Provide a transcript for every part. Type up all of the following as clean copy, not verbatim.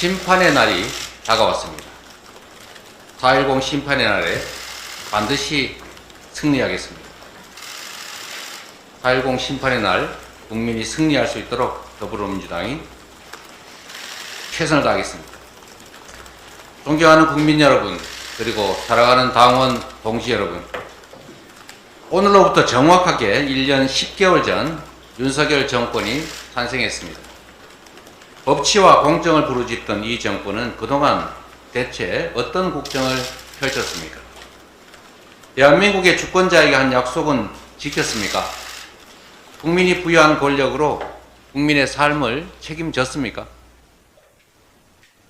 심판의 날이 다가왔습니다. 4.10 심판의 날에 반드시 승리하겠습니다. 4.10 심판의 날 국민이 승리할 수 있도록 더불어민주당이 최선을 다하겠습니다. 존경하는 국민 여러분, 그리고 사랑하는 당원 동지 여러분, 오늘로부터 정확하게 1년 10개월 전 윤석열 정권이 탄생했습니다. 법치와 공정을 부르짖던 이 정권은 그동안 대체 어떤 국정을 펼쳤습니까? 대한민국의 주권자에게 한 약속은 지켰습니까? 국민이 부여한 권력으로 국민의 삶을 책임졌습니까?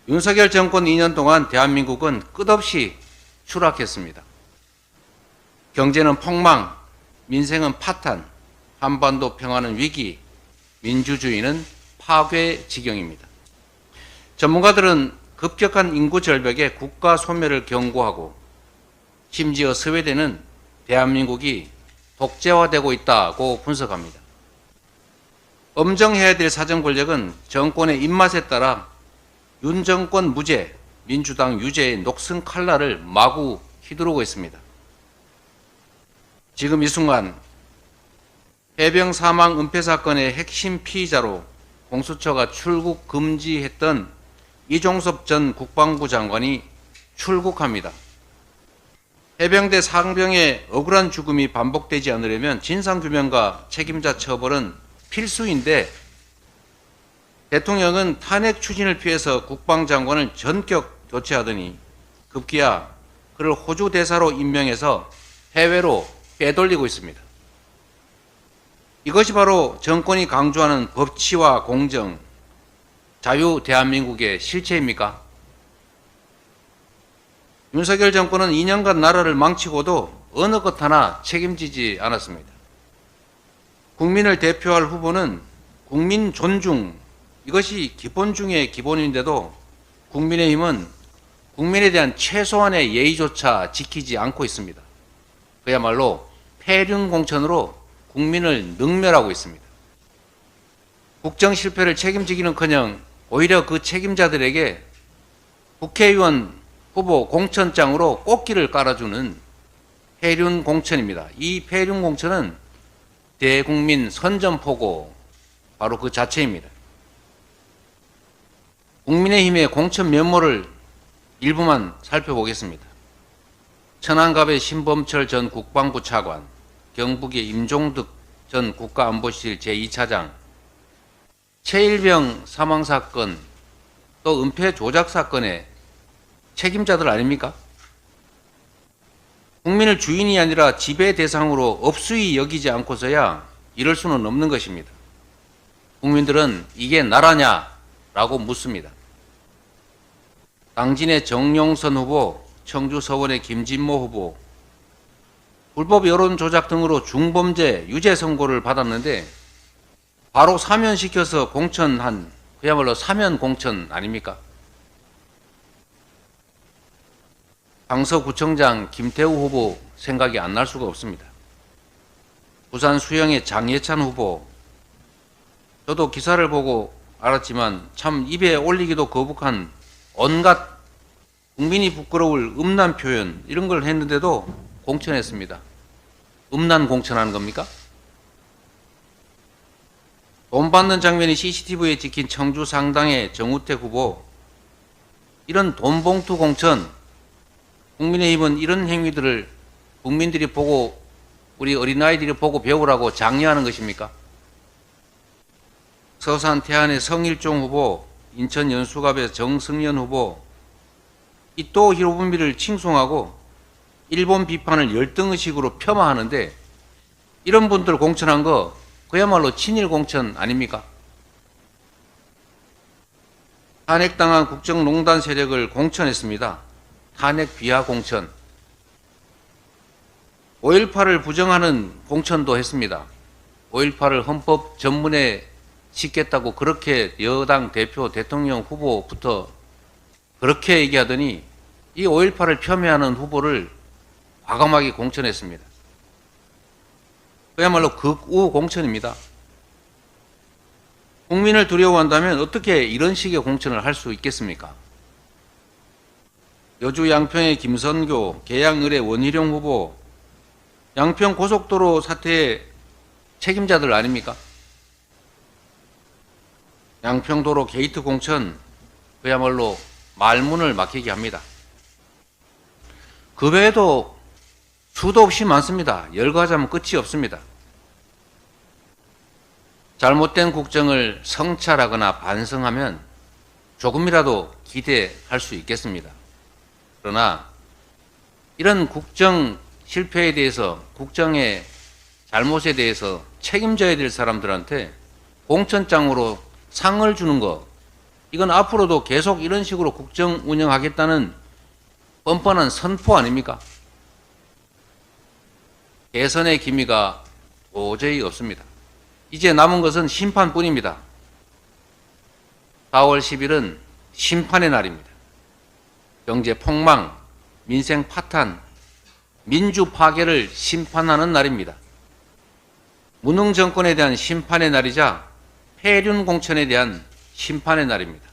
윤석열 정권 2년 동안 대한민국은 끝없이 추락했습니다. 경제는 폭망, 민생은 파탄, 한반도 평화는 위기, 민주주의는 파괴 지경입니다. 전문가들은 급격한 인구 절벽에 국가 소멸을 경고하고 심지어 스웨덴은 대한민국이 독재화되고 있다고 분석합니다. 엄정해야 될 사정 권력은 정권의 입맛에 따라 윤 정권 무죄, 민주당 유죄의 녹슨 칼날을 마구 휘두르고 있습니다. 지금 이 순간 해병 사망 은폐 사건의 핵심 피의자로 공수처가 출국 금지했던 이종섭 전 국방부 장관이 출국합니다. 해병대 상병의 억울한 죽음이 반복되지 않으려면 진상규명과 책임자 처벌은 필수인데 대통령은 탄핵 추진을 피해서 국방장관을 전격 교체하더니 급기야 그를 호주 대사로 임명해서 해외로 빼돌리고 있습니다. 이것이 바로 정권이 강조하는 법치와 공정, 자유 대한민국의 실체입니까? 윤석열 정권은 2년간 나라를 망치고도 어느 것 하나 책임지지 않았습니다. 국민을 대표할 후보는 국민 존중, 이것이 기본 중의 기본인데도 국민의힘은 국민에 대한 최소한의 예의조차 지키지 않고 있습니다. 그야말로 폐륜공천으로 국민을 능멸하고 있습니다. 국정 실패를 책임지기는커녕 오히려 그 책임자들에게 국회의원 후보 공천장으로 꽃길을 깔아주는 폐륜공천입니다. 이 폐륜공천은 대국민 선전포고 바로 그 자체입니다. 국민의힘의 공천 면모를 일부만 살펴보겠습니다. 천안갑의 신범철 전 국방부 차관, 경북의 임종득 전 국가안보실 제2차장, 최일병 사망사건, 또 은폐 조작 사건의 책임자들 아닙니까? 국민을 주인이 아니라 지배 대상으로 업수히 여기지 않고서야 이럴 수는 없는 것입니다. 국민들은 이게 나라냐라고 묻습니다. 당진의 정용선 후보, 청주 서원의 김진모 후보, 불법 여론 조작 등으로 중범죄 유죄 선고를 받았는데 바로 사면시켜서 공천한 그야말로 사면 공천 아닙니까? 강서구청장 김태우 후보 생각이 안 날 수가 없습니다. 부산 수영의 장예찬 후보, 저도 기사를 보고 알았지만 참 입에 올리기도 거북한 온갖 국민이 부끄러울 음란 표현 이런 걸 했는데도 공천했습니다. 음란 공천하는 겁니까? 돈 받는 장면이 CCTV에 찍힌 청주 상당의 정우택 후보, 이런 돈봉투 공천, 국민의힘은 이런 행위들을 국민들이 보고 우리 어린아이들이 보고 배우라고 장려하는 것입니까? 서산 태안의 성일종 후보, 인천 연수갑의 정승연 후보, 이또 히로부미를 칭송하고 일본 비판을 열등의식으로 폄하하는데 이런 분들 공천한 거 그야말로 친일 공천 아닙니까? 탄핵당한 국정농단 세력을 공천했습니다. 탄핵 비하 공천. 5.18을 부정하는 공천도 했습니다. 5.18을 헌법 전문에 싣겠다고 그렇게 여당 대표 대통령 후보부터 그렇게 얘기하더니 이 5.18을 폄훼하는 후보를 과감하게 공천했습니다. 그야말로 극우 공천입니다. 국민을 두려워한다면 어떻게 이런 식의 공천을 할 수 있겠습니까? 여주 양평의 김선교, 계양을의 원희룡 후보, 양평 고속도로 사태의 책임자들 아닙니까? 양평도로 게이트 공천 그야말로 말문을 막히게 합니다. 그 외에도 수도 없이 많습니다. 열거하자면 끝이 없습니다. 잘못된 국정을 성찰하거나 반성하면 조금이라도 기대할 수 있겠습니다. 그러나 이런 국정 실패에 대해서, 국정의 잘못에 대해서 책임져야 될 사람들한테 공천장으로 상을 주는 것, 이건 앞으로도 계속 이런 식으로 국정 운영하겠다는 뻔뻔한 선포 아닙니까? 개선의 기미가 도저히 없습니다. 이제 남은 것은 심판뿐입니다. 4월 10일은 심판의 날입니다. 경제 폭망, 민생 파탄, 민주 파괴를 심판하는 날입니다. 무능 정권에 대한 심판의 날이자 폐륜 공천에 대한 심판의 날입니다.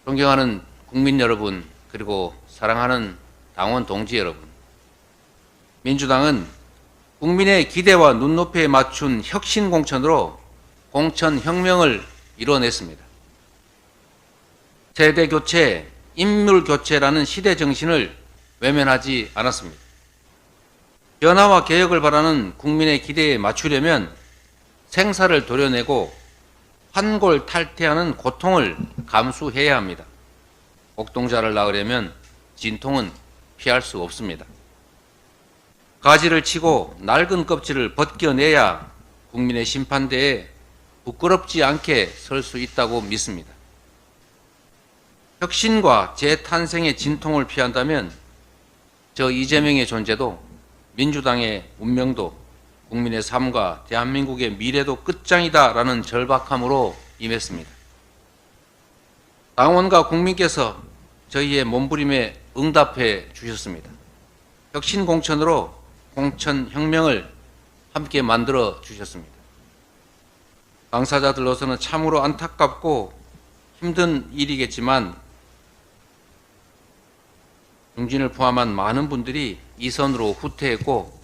존경하는 국민 여러분, 그리고 사랑하는 당원 동지 여러분, 민주당은 국민의 기대와 눈높이에 맞춘 혁신 공천으로 공천 혁명을 이뤄냈습니다. 세대 교체, 인물 교체라는 시대 정신을 외면하지 않았습니다. 변화와 개혁을 바라는 국민의 기대에 맞추려면 생사를 도려내고 환골탈태하는 고통을 감수해야 합니다. 옥동자를 낳으려면 진통은 피할 수 없습니다. 가지를 치고 낡은 껍질을 벗겨내야 국민의 심판대에 부끄럽지 않게 설 수 있다고 믿습니다. 혁신과 재탄생의 진통을 피한다면 저 이재명의 존재도, 민주당의 운명도, 국민의 삶과 대한민국의 미래도 끝장이다라는 절박함으로 임했습니다. 당원과 국민께서 저희의 몸부림에 응답해 주셨습니다. 혁신 공천으로 공천 혁명을 함께 만들어 주셨습니다. 당사자들로서는 참으로 안타깝고 힘든 일이겠지만 중진을 포함한 많은 분들이 이 선으로 후퇴했고,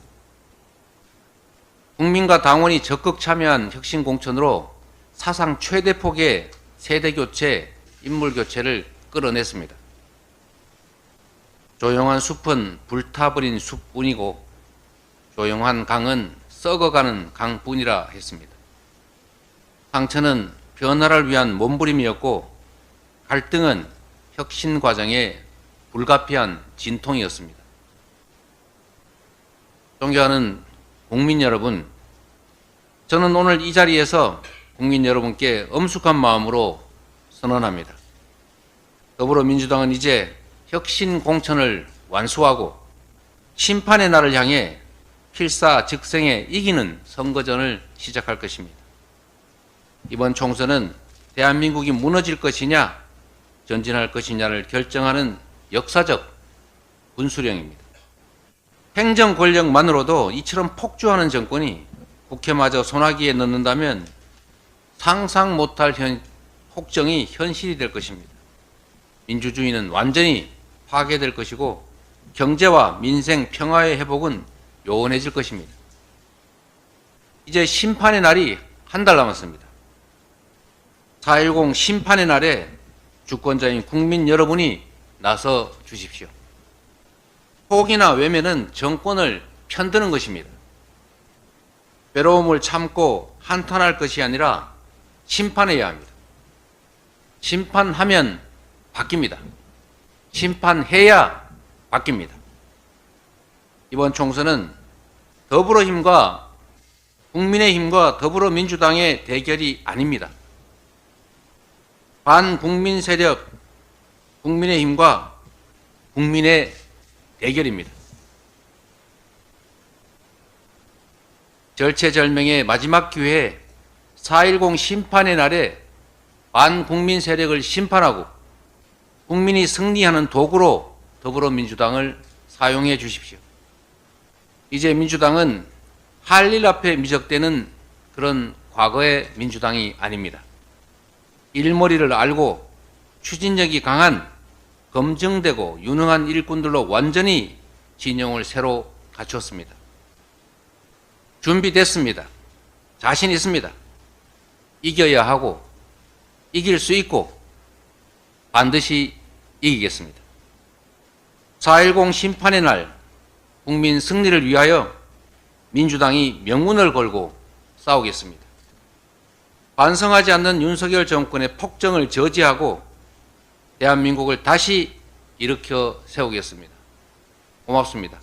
국민과 당원이 적극 참여한 혁신 공천으로 사상 최대폭의 세대교체, 인물교체를 끌어냈습니다. 조용한 숲은 불타버린 숲뿐이고 조용한 강은 썩어가는 강뿐이라 했습니다. 상처는 변화를 위한 몸부림이었고 갈등은 혁신 과정의 불가피한 진통이었습니다. 존경하는 국민 여러분, 저는 오늘 이 자리에서 국민 여러분께 엄숙한 마음으로 선언합니다. 더불어민주당은 이제 혁신 공천을 완수하고 심판의 날을 향해 필사즉생에 이기는 선거전을 시작할 것입니다. 이번 총선은 대한민국이 무너질 것이냐 전진할 것이냐를 결정하는 역사적 분수령입니다. 행정 권력만으로도 이처럼 폭주하는 정권이 국회마저 소나기에 넣는다면 상상 못할 폭정이 현실이 될 것입니다. 민주주의는 완전히 파괴될 것이고 경제와 민생 평화의 회복은 요원해질 것입니다. 이제 심판의 날이 한 달 남았습니다. 4.10 심판의 날에 주권자인 국민 여러분이 나서 주십시오. 포기나 외면은 정권을 편드는 것입니다. 외로움을 참고 한탄할 것이 아니라 심판해야 합니다. 심판하면 바뀝니다. 심판해야 바뀝니다. 이번 총선은 더불어힘과 국민의힘과 더불어민주당의 대결이 아닙니다. 반국민 세력 국민의힘과 국민의 대결입니다. 절체절명의 마지막 기회에 4.10 심판의 날에 반국민 세력을 심판하고 국민이 승리하는 도구로 더불어민주당을 사용해 주십시오. 이제 민주당은 할 일 앞에 미적대는 그런 과거의 민주당이 아닙니다. 일머리를 알고 추진력이 강한 검증되고 유능한 일꾼들로 완전히 진영을 새로 갖췄습니다. 준비됐습니다. 자신 있습니다. 이겨야 하고 이길 수 있고 반드시 이기겠습니다. 4.10 심판의 날 국민 승리를 위하여 민주당이 명운을 걸고 싸우겠습니다. 반성하지 않는 윤석열 정권의 폭정을 저지하고 대한민국을 다시 일으켜 세우겠습니다. 고맙습니다.